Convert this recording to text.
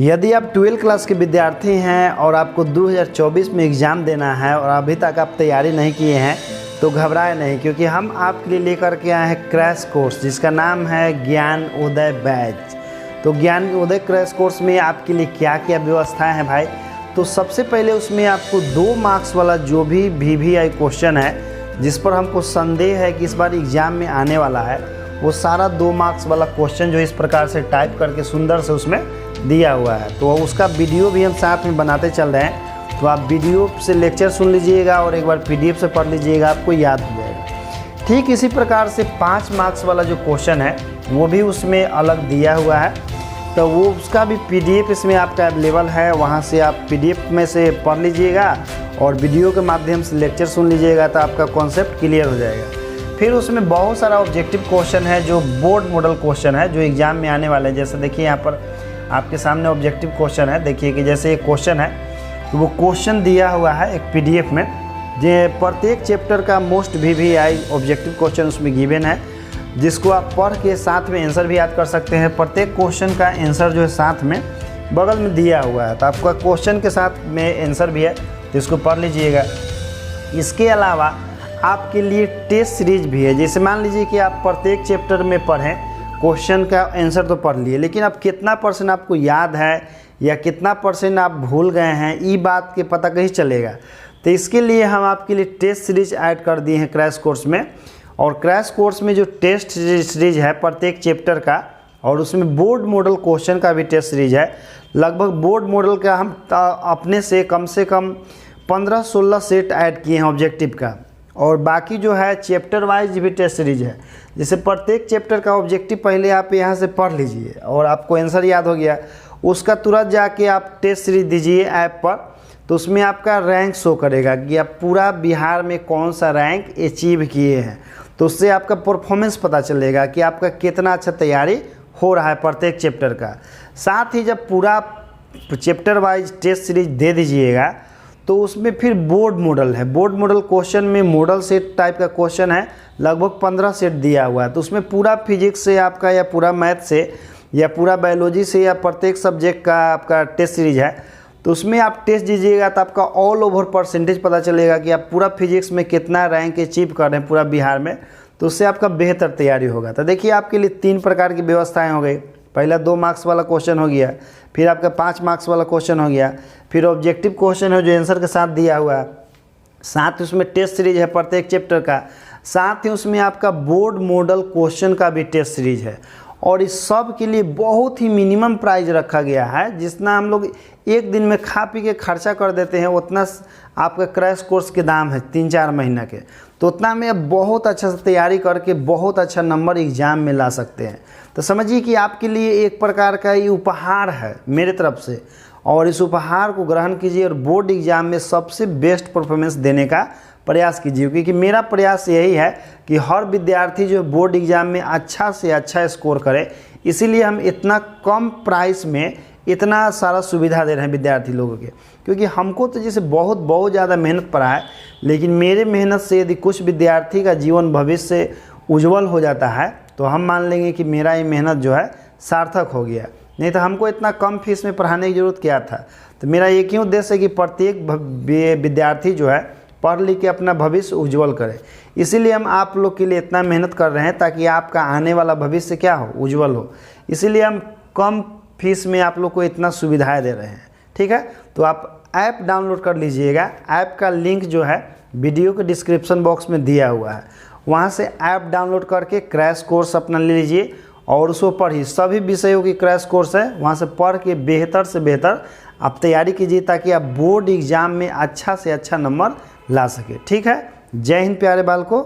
यदि आप 12 क्लास के विद्यार्थी हैं और आपको 2024 में एग्ज़ाम देना है और अभी तक आप तैयारी नहीं किए हैं तो घबराए नहीं, क्योंकि हम आपके लिए लेकर के आए हैं क्रैश कोर्स जिसका नाम है ज्ञान उदय बैच। तो ज्ञान उदय क्रैश कोर्स में आपके लिए क्या क्या व्यवस्थाएं हैं भाई। तो सबसे पहले उसमें आपको 2 मार्क्स वाला जो भी VVI क्वेश्चन है जिस पर हमको संदेह है कि इस बार एग्ज़ाम में आने वाला है, वो सारा 2 मार्क्स वाला क्वेश्चन जो इस प्रकार से टाइप करके सुंदर से उसमें दिया हुआ है, तो उसका वीडियो भी हम साथ में बनाते चल रहे हैं। तो आप वीडियो से लेक्चर सुन लीजिएगा और एक बार PDF से पढ़ लीजिएगा, आपको याद हो जाएगा। ठीक इसी प्रकार से 5 मार्क्स वाला जो क्वेश्चन है वो भी उसमें अलग दिया हुआ है, तो वो उसका भी PDF इसमें आपका अवेलेबल है। वहाँ से आप PDF में से पढ़ लीजिएगा और वीडियो के माध्यम से लेक्चर सुन लीजिएगा, तो आपका कॉन्सेप्ट क्लियर हो जाएगा। फिर उसमें बहुत सारा ऑब्जेक्टिव क्वेश्चन है जो बोर्ड मॉडल क्वेश्चन है जो एग्ज़ाम में आने वाले हैं। जैसे देखिए यहाँ पर आपके सामने ऑब्जेक्टिव क्वेश्चन है, देखिए कि जैसे एक क्वेश्चन है तो वो क्वेश्चन दिया हुआ है एक PDF में, जो प्रत्येक चैप्टर का मोस्ट VVI ऑब्जेक्टिव क्वेश्चन उसमें गिवन है, जिसको आप पढ़ के साथ में आंसर भी याद कर सकते हैं। प्रत्येक क्वेश्चन का आंसर जो है साथ में बगल में दिया हुआ है, तो आपका क्वेश्चन के साथ में आंसर भी है, तो इसको पढ़ लीजिएगा। इसके अलावा आपके लिए टेस्ट सीरीज भी है। जैसे मान लीजिए कि आप प्रत्येक चैप्टर में पढ़ें, क्वेश्चन का आंसर तो पढ़ लिए, लेकिन अब कितना % आपको याद है या कितना % आप भूल गए हैं, ये बात के पता कहीं चलेगा। तो इसके लिए हम आपके लिए टेस्ट सीरीज ऐड कर दिए हैं क्रैश कोर्स में। और क्रैश कोर्स में जो टेस्ट सीरीज है प्रत्येक चैप्टर का, और उसमें बोर्ड मॉडल क्वेश्चन का भी टेस्ट सीरीज है। लगभग बोर्ड मॉडल का हम अपने से कम 15-16 सेट ऐड किए हैं ऑब्जेक्टिव का, और बाकी जो है चैप्टर वाइज भी टेस्ट सीरीज है। जैसे प्रत्येक चैप्टर का ऑब्जेक्टिव पहले आप यहाँ से पढ़ लीजिए और आपको आंसर याद हो गया, उसका तुरंत जाके आप टेस्ट सीरीज दीजिए ऐप पर, तो उसमें आपका रैंक शो करेगा कि आप पूरा बिहार में कौन सा रैंक अचीव किए हैं। तो उससे आपका परफॉर्मेंस पता चलेगा कि आपका कितना अच्छा तैयारी हो रहा है प्रत्येक चैप्टर का। साथ ही जब पूरा चैप्टर वाइज टेस्ट सीरीज दे दीजिएगा तो उसमें फिर बोर्ड मॉडल है। बोर्ड मॉडल क्वेश्चन में मॉडल सेट टाइप का क्वेश्चन है, लगभग 15 सेट दिया हुआ है। तो उसमें पूरा फिजिक्स से आपका या पूरा मैथ से या पूरा बायोलॉजी से या प्रत्येक सब्जेक्ट का आपका टेस्ट सीरीज है। तो उसमें आप टेस्ट दीजिएगा तो आपका ऑल ओवर परसेंटेज पता चलेगा कि आप पूरा फिजिक्स में कितना रैंक अचीव कर रहे हैं पूरा बिहार में, तो उससे आपका बेहतर तैयारी होगा। तो देखिए आपके लिए 3 प्रकार की व्यवस्थाएँ हो गई। पहला 2 मार्क्स वाला क्वेश्चन हो गया, फिर आपका 5 मार्क्स वाला क्वेश्चन हो गया, फिर ऑब्जेक्टिव क्वेश्चन है जो आंसर के साथ दिया हुआ है, साथ ही उसमें टेस्ट सीरीज है प्रत्येक चैप्टर का, साथ ही उसमें आपका बोर्ड मॉडल क्वेश्चन का भी टेस्ट सीरीज है। और इस सब के लिए बहुत ही मिनिमम प्राइस रखा गया है। जितना हम लोग एक दिन में खा पी के खर्चा कर देते हैं उतना आपका क्रैश कोर्स के दाम है 3-4 महीना के, तो उतना में आप बहुत अच्छा से तैयारी करके बहुत अच्छा नंबर एग्ज़ाम में ला सकते हैं। तो समझिए कि आपके लिए एक प्रकार का ये उपहार है मेरे तरफ से, और इस उपहार को ग्रहण कीजिए और बोर्ड एग्ज़ाम में सबसे बेस्ट परफॉर्मेंस देने का प्रयास कीजिए, क्योंकि मेरा प्रयास यही है कि हर विद्यार्थी जो बोर्ड एग्ज़ाम में अच्छा से अच्छा स्कोर करे। इसीलिए हम इतना कम प्राइस में इतना सारा सुविधा दे रहे हैं विद्यार्थी लोगों के, क्योंकि हमको तो जैसे बहुत ज़्यादा मेहनत पड़ा है, लेकिन मेरे मेहनत से यदि कुछ विद्यार्थी का जीवन भविष्य उज्जवल हो जाता है तो हम मान लेंगे कि मेरा ये मेहनत जो है सार्थक हो गया। नहीं तो हमको इतना कम फीस में पढ़ाने की ज़रूरत क्या था। तो मेरा एक ही उद्देश्य है कि प्रत्येक विद्यार्थी जो है पढ़ लिख के अपना भविष्य उज्जवल करे। इसीलिए हम आप लोग के लिए इतना मेहनत कर रहे हैं ताकि आपका आने वाला भविष्य क्या हो, उज्जवल हो। इसीलिए हम कम फीस में आप लोग को इतना सुविधाएं दे रहे हैं, ठीक है। तो आप ऐप डाउनलोड कर लीजिएगा। ऐप का लिंक जो है वीडियो के डिस्क्रिप्शन बॉक्स में दिया हुआ है, वहाँ से ऐप डाउनलोड करके क्रैश कोर्स अपना ले लीजिए और उसको पढ़िए। सभी विषयों की क्रैश कोर्स है, वहाँ से पढ़ के बेहतर से बेहतर आप तैयारी कीजिए ताकि आप बोर्ड एग्ज़ाम में अच्छा से अच्छा नंबर ला सके। ठीक है। जय हिंद प्यारे बालकों।